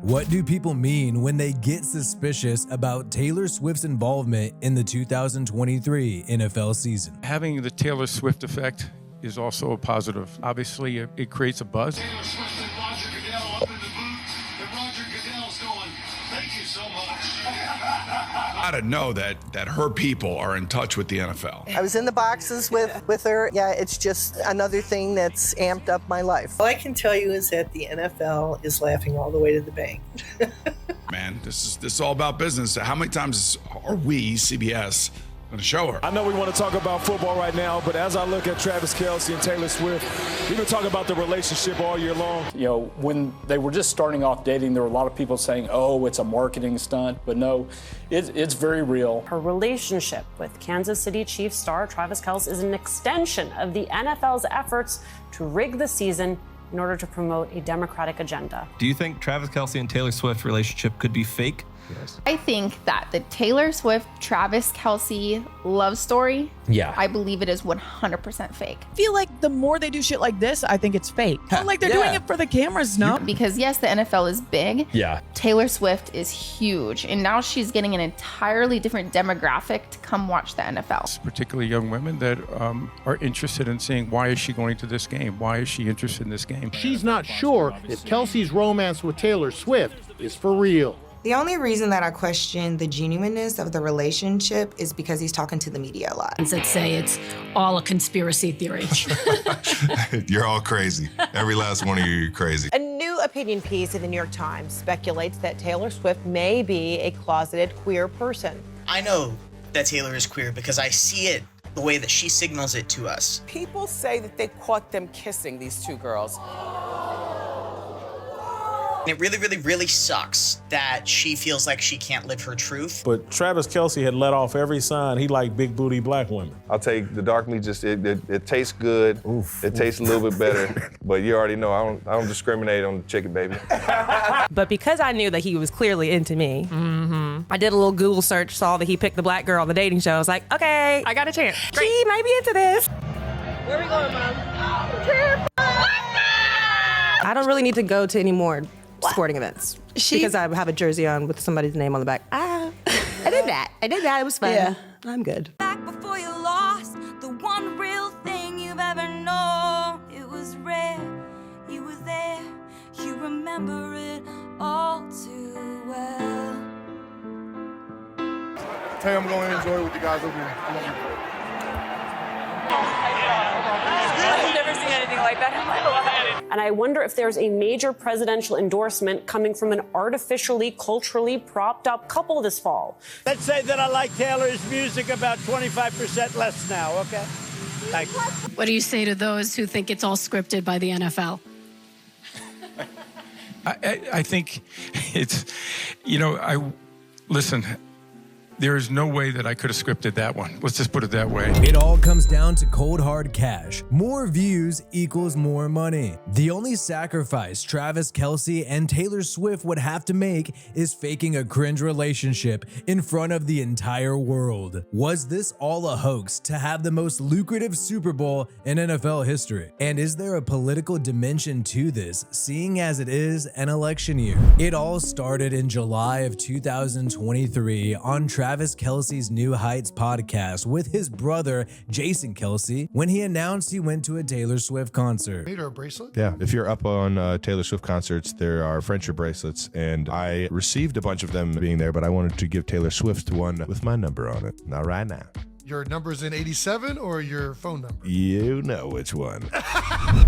What do people mean when they get suspicious about Taylor Swift's involvement in the 2023 NFL season? Having the Taylor Swift effect is also a positive. Obviously, it creates a buzz. Taylor Swift and Roger Goodell up in the booth, and Roger Goodell's going, thank you so much. I gotta know that her people are in touch with the NFL. I was in the boxes with her. Yeah, it's just another thing that's amped up my life. All I can tell you is that the NFL is laughing all the way to the bank. Man, this is all about business. How many times are we, CBS, going to show her? I know we want to talk about football right now, but as I look at Travis Kelce and Taylor Swift, we've been talking about the relationship all year long. You know, when they were just starting off dating, there were a lot of people saying, oh, it's a marketing stunt. But no, it's very real. Her relationship with Kansas City Chiefs star Travis Kelce is an extension of the NFL's efforts to rig the season in order to promote a Democratic agenda. Do you think Travis Kelce and Taylor Swift relationship could be fake? Yes. I think that the Taylor Swift, Travis Kelce love story, I believe it is 100% fake. I feel like the more they do shit like this, I think it's fake. Like they're doing it for the cameras, no? Because yes, the NFL is big. Yeah. Taylor Swift is huge. And now she's getting an entirely different demographic to come watch the NFL. Particularly young women that are interested in seeing, why is she going to this game? Why is she interested in this game? She's not sure if Kelce's romance with Taylor Swift is for real. The only reason that I question the genuineness of the relationship is because he's talking to the media a lot. That say it's all a conspiracy theory. You're all crazy. Every last one of you, you're crazy. A new opinion piece in the New York Times speculates that Taylor Swift may be a closeted queer person. I know that Taylor is queer because I see it the way that she signals it to us. People say that they caught them kissing, these two girls. It really, really, really sucks that she feels like she can't live her truth. But Travis Kelce had let off every sign he liked big booty black women. I'll take the dark meat, just it tastes good. It tastes a little bit better, but you already know I don't discriminate on the chicken, baby. But because I knew that he was clearly into me, I did a little Google search, saw that he picked the black girl on the dating show. I was like, okay, I got a chance. Great. She might be into this. Where are we going, Mom? I don't really need to go to any more sporting events because I have a jersey on with somebody's name on the back. I did that. It was fun. Yeah, I'm good. Back before you lost the one real thing you've ever known. It was rare. You were there. You remember it all too well. Hey, I'm going to enjoy it with you guys over here. I love you. I've never seen anything like that in my life. And I wonder if there's a major presidential endorsement coming from an artificially, culturally propped up couple this fall. Let's say that I like Taylor's music about 25% less now, okay? Thanks. What do you say to those who think it's all scripted by the NFL? I think it's, listen, there is no way that I could have scripted that one. Let's just put it that way. It all comes down to cold hard cash. More views equals more money. The only sacrifice Travis Kelce and Taylor Swift would have to make is faking a cringe relationship in front of the entire world. Was this all a hoax to have the most lucrative Super Bowl in NFL history? And is there a political dimension to this, seeing as it is an election year? It all started in July of 2023 on Travis Kelce's New Heights podcast with his brother, Jason Kelce, when he announced he went to a Taylor Swift concert. Made her a bracelet? Yeah, if you're up on Taylor Swift concerts, there are friendship bracelets, and I received a bunch of them being there, but I wanted to give Taylor Swift one with my number on it. Not right now. Your number's in 87 or your phone number? You know which one.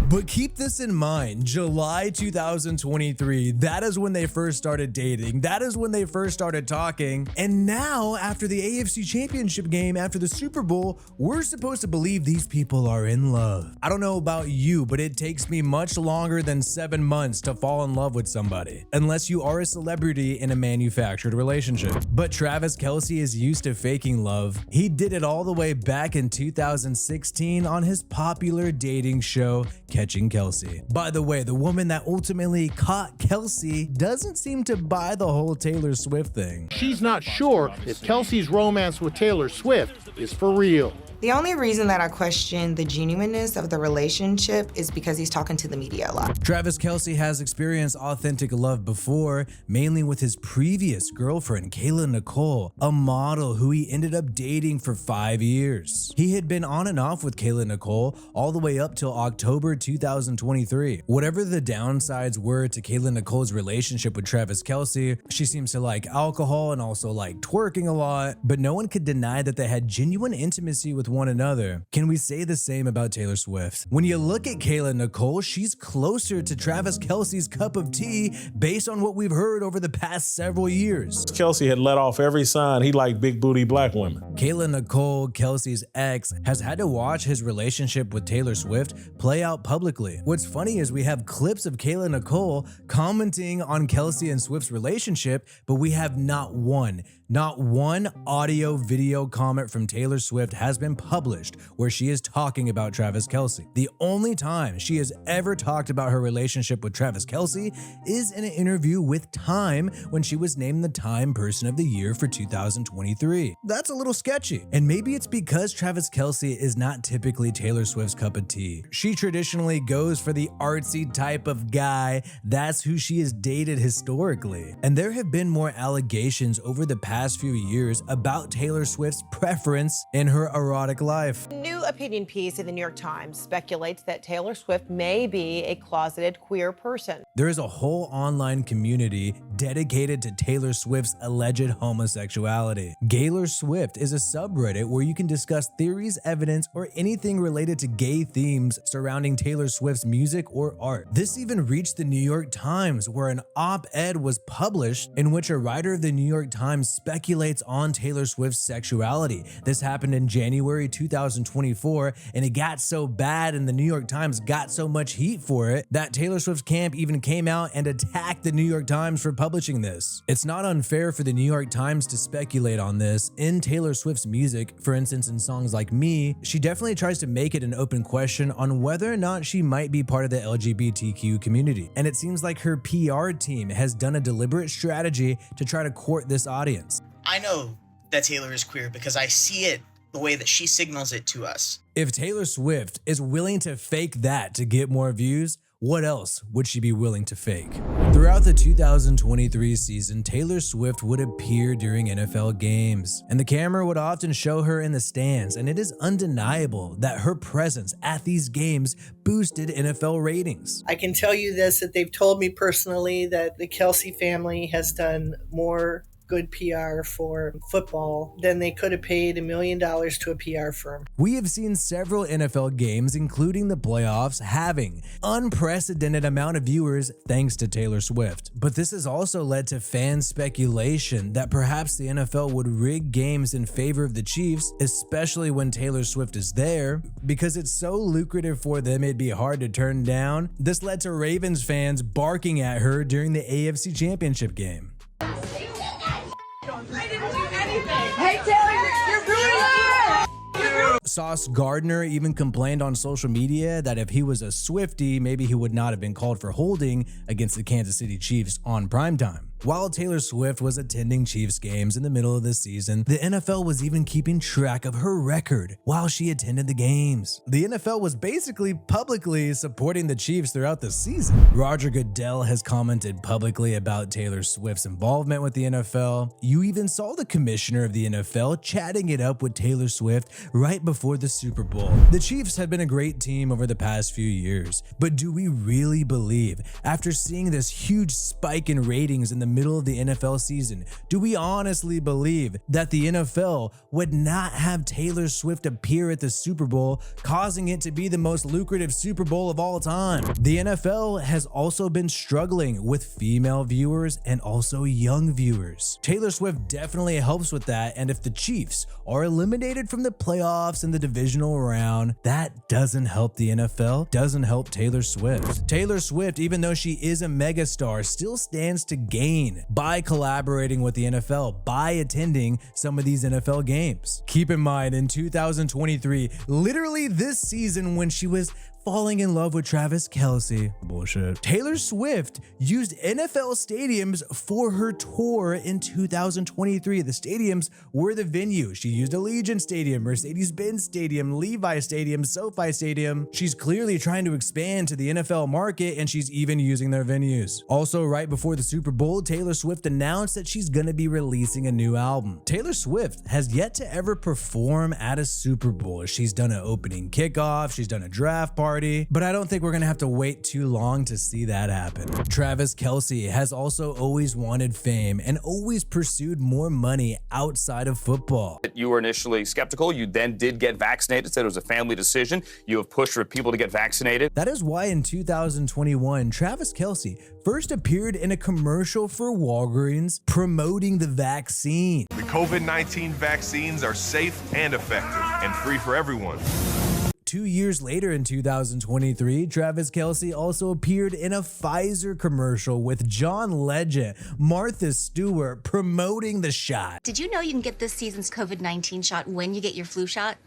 But keep this in mind, July 2023, that is when they first started dating. That is when they first started talking. And now, after the AFC Championship game, after the Super Bowl, we're supposed to believe these people are in love. I don't know about you, but it takes me much longer than 7 months to fall in love with somebody, unless you are a celebrity in a manufactured relationship. But Travis Kelce is used to faking love. He did it all the way back in 2016 on his popular dating show, Catching Kelce. By the way, the woman that ultimately caught Kelce doesn't seem to buy the whole Taylor Swift thing. She's not sure if Kelce's romance with Taylor Swift is for real. The only reason that I question the genuineness of the relationship is because he's talking to the media a lot. Travis Kelce has experienced authentic love before, mainly with his previous girlfriend, Kayla Nicole, a model who he ended up dating for 5 years. He had been on and off with Kayla Nicole all the way up till October 2023. Whatever the downsides were to Kayla Nicole's relationship with Travis Kelce, she seems to like alcohol and also like twerking a lot, but no one could deny that they had genuine intimacy with one another. Can we say the same about Taylor Swift? When you look at Kayla Nicole, she's closer to Travis Kelce's cup of tea based on what we've heard over the past several years. Kelce had let off every sign he liked big booty black women. Kayla Nicole, Kelce's ex, has had to watch his relationship with Taylor Swift play out publicly. What's funny is we have clips of Kayla Nicole commenting on Kelce and Swift's relationship, but we have not one audio video comment from Taylor Swift has been published where she is talking about Travis Kelce. The only time she has ever talked about her relationship with Travis Kelce is in an interview with Time when she was named the Time Person of the Year for 2023. That's a little sketchy. And maybe it's because Travis Kelce is not typically Taylor Swift's cup of tea. She traditionally goes for the artsy type of guy. That's who she has dated historically. And there have been more allegations over the past few years about Taylor Swift's preference in her erotic life. A new opinion piece in the New York Times speculates that Taylor Swift may be a closeted queer person. There is a whole online community dedicated to Taylor Swift's alleged homosexuality. Gaylor Swift is a subreddit where you can discuss theories, evidence, or anything related to gay themes surrounding Taylor Swift's music or art. This even reached the New York Times, where an op-ed was published in which a writer of the New York Times speculates on Taylor Swift's sexuality. This happened in January 2024, and it got so bad and the New York Times got so much heat for it that Taylor Swift's camp even came out and attacked the New York Times for publishing this. It's not unfair for the New York Times to speculate on this. In Taylor Swift's music, for instance in songs like Me, she definitely tries to make it an open question on whether or not she might be part of the LGBTQ community. And it seems like her PR team has done a deliberate strategy to try to court this audience. I know that Taylor is queer because I see it the way that she signals it to us. If Taylor Swift is willing to fake that to get more views, what else would she be willing to fake? Throughout the 2023 season, Taylor Swift would appear during NFL games, and the camera would often show her in the stands, and it is undeniable that her presence at these games boosted NFL ratings. I can tell you this, that they've told me personally that the Kelce family has done more good PR for football than they could have paid $1 million to a PR firm. We have seen several NFL games, including the playoffs, having unprecedented amount of viewers thanks to Taylor Swift. But this has also led to fan speculation that perhaps the NFL would rig games in favor of the Chiefs, especially when Taylor Swift is there, because it's so lucrative for them it'd be hard to turn down. This led to Ravens fans barking at her during the AFC Championship game. Hey, Taylor, you're ruining it! Sauce Gardner even complained on social media that if he was a Swiftie, maybe he would not have been called for holding against the Kansas City Chiefs on primetime. While Taylor Swift was attending Chiefs games in the middle of the season, the NFL was even keeping track of her record while she attended the games. The NFL was basically publicly supporting the Chiefs throughout the season. Roger Goodell has commented publicly about Taylor Swift's involvement with the NFL. You even saw the commissioner of the NFL chatting it up with Taylor Swift right before the Super Bowl. The Chiefs have been a great team over the past few years, but do we really believe, after seeing this huge spike in ratings in the middle of the NFL season, do we honestly believe that the NFL would not have Taylor Swift appear at the Super Bowl, causing it to be the most lucrative Super Bowl of all time? The NFL has also been struggling with female viewers and also young viewers. Taylor Swift definitely helps with that, and if the Chiefs are eliminated from the playoffs in the divisional round, that doesn't help the NFL, doesn't help Taylor Swift. Taylor Swift, even though she is a megastar, still stands to gain by collaborating with the NFL, by attending some of these NFL games. Keep in mind, in 2023, literally this season when she was falling in love with Travis Kelce. Bullshit. Taylor Swift used NFL stadiums for her tour in 2023. The stadiums were the venue. She used Allegiant Stadium, Mercedes-Benz Stadium, Levi Stadium, SoFi Stadium. She's clearly trying to expand to the NFL market, and she's even using their venues. Also, right before the Super Bowl, Taylor Swift announced that she's gonna be releasing a new album. Taylor Swift has yet to ever perform at a Super Bowl. She's done an opening kickoff, she's done a draft party, but I don't think we're gonna have to wait too long to see that happen. Travis Kelce has also always wanted fame and always pursued more money outside of football. You were initially skeptical, you then did get vaccinated, said it was a family decision. You have pushed for people to get vaccinated. That is why in 2021, Travis Kelce first appeared in a commercial for Walgreens promoting the vaccine. The COVID-19 vaccines are safe and effective and free for everyone. 2 years later in 2023, Travis Kelce also appeared in a Pfizer commercial with John Legend, Martha Stewart, promoting the shot. Did you know you can get this season's COVID-19 shot when you get your flu shot?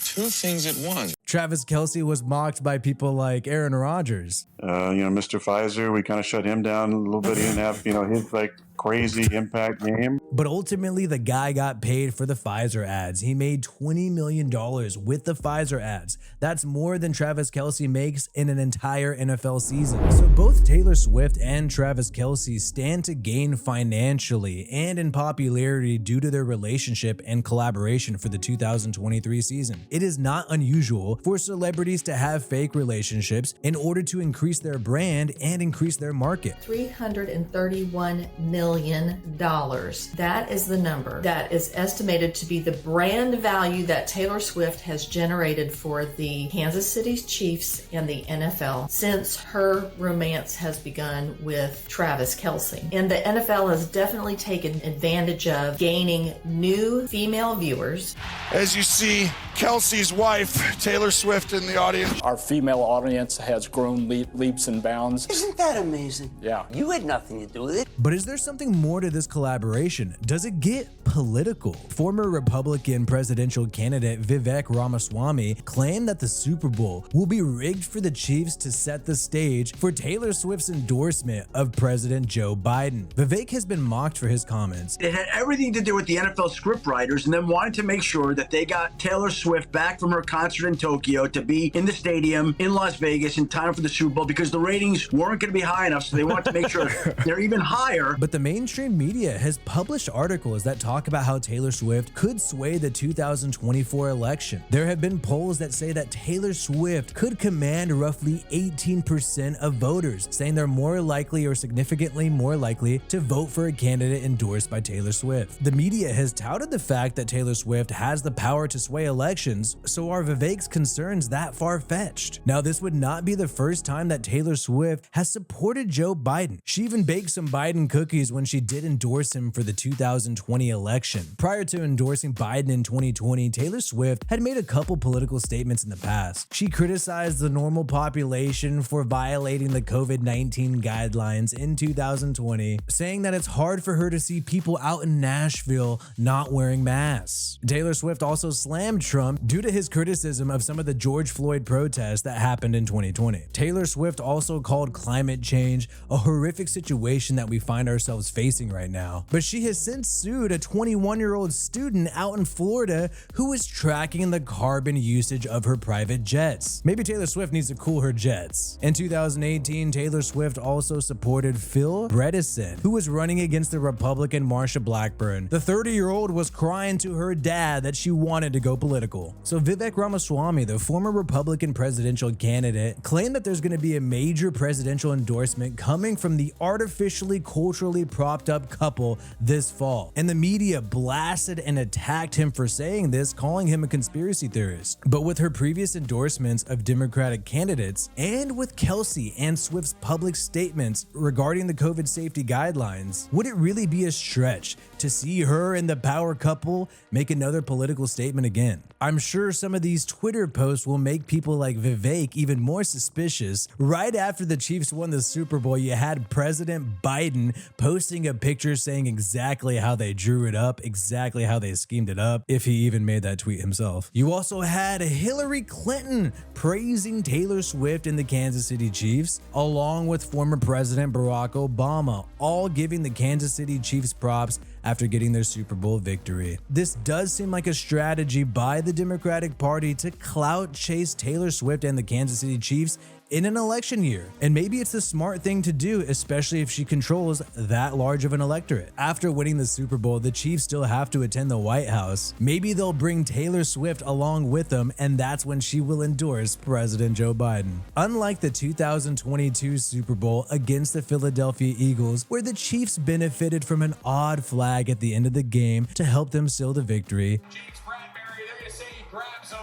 Two things at once. Travis Kelce was mocked by people like Aaron Rodgers. Mr. Pfizer, we kind of shut him down a little bit. He didn't have, his crazy impact game. But ultimately, the guy got paid for the Pfizer ads. He made $20 million with the Pfizer ads. That's more than Travis Kelce makes in an entire NFL season. So both Taylor Swift and Travis Kelce stand to gain financially and in popularity due to their relationship and collaboration for the 2023 season. It is not unusual for celebrities to have fake relationships in order to increase their brand and increase their market. $331 million. That is the number that is estimated to be the brand value that Taylor Swift has generated for the Kansas City Chiefs and the NFL since her romance has begun with Travis Kelce. And the NFL has definitely taken advantage of gaining new female viewers. As you see, Kelce's wife, Taylor Swift, in the audience. Our female audience has grown leaps and bounds. Isn't that amazing? Yeah. You had nothing to do with it. But is there something more to this collaboration? Does it get political? Former Republican presidential candidate Vivek Ramaswamy claimed that the Super Bowl will be rigged for the Chiefs to set the stage for Taylor Swift's endorsement of President Joe Biden. Vivek has been mocked for his comments. It had everything to do with the NFL scriptwriters and then wanted to make sure that they got Taylor Swift back from her concert in Tokyo to be in the stadium in Las Vegas in time for the Super Bowl because the ratings weren't going to be high enough, so they wanted to make sure they're even higher. But the mainstream media has published articles that talk about how Taylor Swift could sway the 2024 election. There have been polls that say that Taylor Swift could command roughly 18% of voters, saying they're more likely or significantly more likely to vote for a candidate endorsed by Taylor Swift. The media has touted the fact that Taylor Swift has the power to sway elections, so are Vivek's concerns that far-fetched? Now, this would not be the first time that Taylor Swift has supported Joe Biden. She even baked some Biden cookies when she did endorse him for the 2020 election. Prior to endorsing Biden in 2020, Taylor Swift had made a couple political statements in the past. She criticized the normal population for violating the COVID-19 guidelines in 2020, saying that it's hard for her to see people out in Nashville not wearing masks. Taylor Swift also slammed Trump due to his criticism of some of the George Floyd protests that happened in 2020. Taylor Swift also called climate change a horrific situation that we find ourselves facing right now. But she has since sued a 21-year-old student out in Florida who is tracking the carbon usage of her private jets. Maybe Taylor Swift needs to cool her jets. In 2018, Taylor Swift also supported Phil Bredesen, who was running against the Republican Marsha Blackburn. The 30-year-old was crying to her dad that she wanted to go political. So Vivek Ramaswamy, the former Republican presidential candidate, claimed that there's going to be a major presidential endorsement coming from the artificially culturally propped up couple this fall. And the media blasted and attacked him for saying this, calling him a conspiracy theorist. But with her previous endorsements of Democratic candidates and with Kelce and Swift's public statements regarding the COVID safety guidelines, would it really be a stretch to see her and the power couple make another political statement again? I'm sure some of these Twitter posts will make people like Vivek even more suspicious. Right after the Chiefs won the Super Bowl, you had President Biden posting a picture saying exactly how they drew it up exactly how they schemed it up, if he even made that tweet himself. You also had Hillary Clinton praising Taylor Swift and the Kansas City Chiefs, along with former President Barack Obama, all giving the Kansas City Chiefs props after getting their Super Bowl victory. This does seem like a strategy by the Democratic Party to clout chase Taylor Swift and the Kansas City Chiefs in an election year. And maybe it's the smart thing to do, especially if she controls that large of an electorate. After winning the Super Bowl, the Chiefs still have to attend the White House. Maybe they'll bring Taylor Swift along with them, and that's when she will endorse President Joe Biden. Unlike the 2022 Super Bowl against the Philadelphia Eagles, where the Chiefs benefited from an odd flag at the end of the game to help them seal the victory, James Bradbury, they're going to say he grabs him,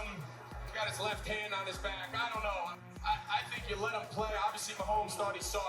he's got his left hand on his back. I don't know. I think you let him play. Obviously, Mahomes thought he saw it.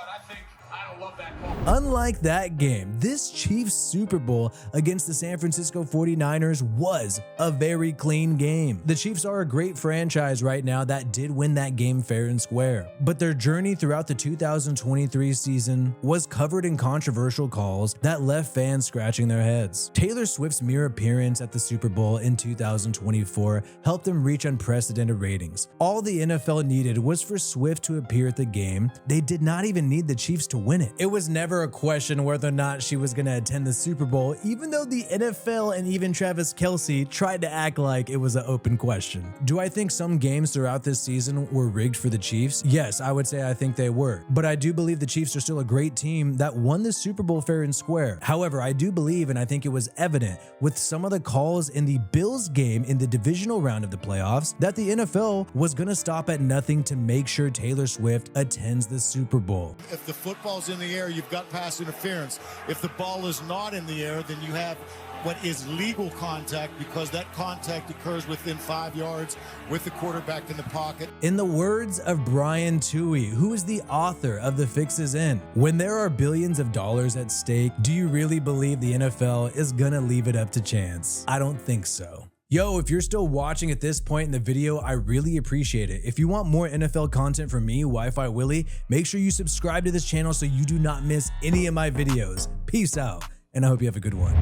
I don't love that call. Unlike that game, this Chiefs Super Bowl against the San Francisco 49ers was a very clean game. The Chiefs are a great franchise right now that did win that game fair and square, but their journey throughout the 2023 season was covered in controversial calls that left fans scratching their heads. Taylor Swift's mere appearance at the Super Bowl in 2024 helped them reach unprecedented ratings. All the NFL needed was for Swift to appear at the game. They did not even need the Chiefs to win it. It was never a question whether or not she was going to attend the Super Bowl, even though the NFL and even Travis Kelce tried to act like it was an open question. Do I think some games throughout this season were rigged for the Chiefs? Yes, I would say I think they were. But I do believe the Chiefs are still a great team that won the Super Bowl fair and square. However, I do believe, and I think it was evident with some of the calls in the Bills game in the divisional round of the playoffs, that the NFL was going to stop at nothing to make sure Taylor Swift attends the Super Bowl. If the football's in the air, you've got pass interference. If the ball is not in the air, then you have what is legal contact, because that contact occurs within 5 yards with the quarterback in the pocket. In the words of Brian Toohey, who is the author of The Fix Is In, when there are billions of dollars at stake, do you really believe the NFL is gonna leave it up to chance? I don't think so. Yo, if you're still watching at this point in the video, I really appreciate it. If you want more NFL content from me, Wi-Fi Willie, make sure you subscribe to this channel so you do not miss any of my videos. Peace out, and I hope you have a good one.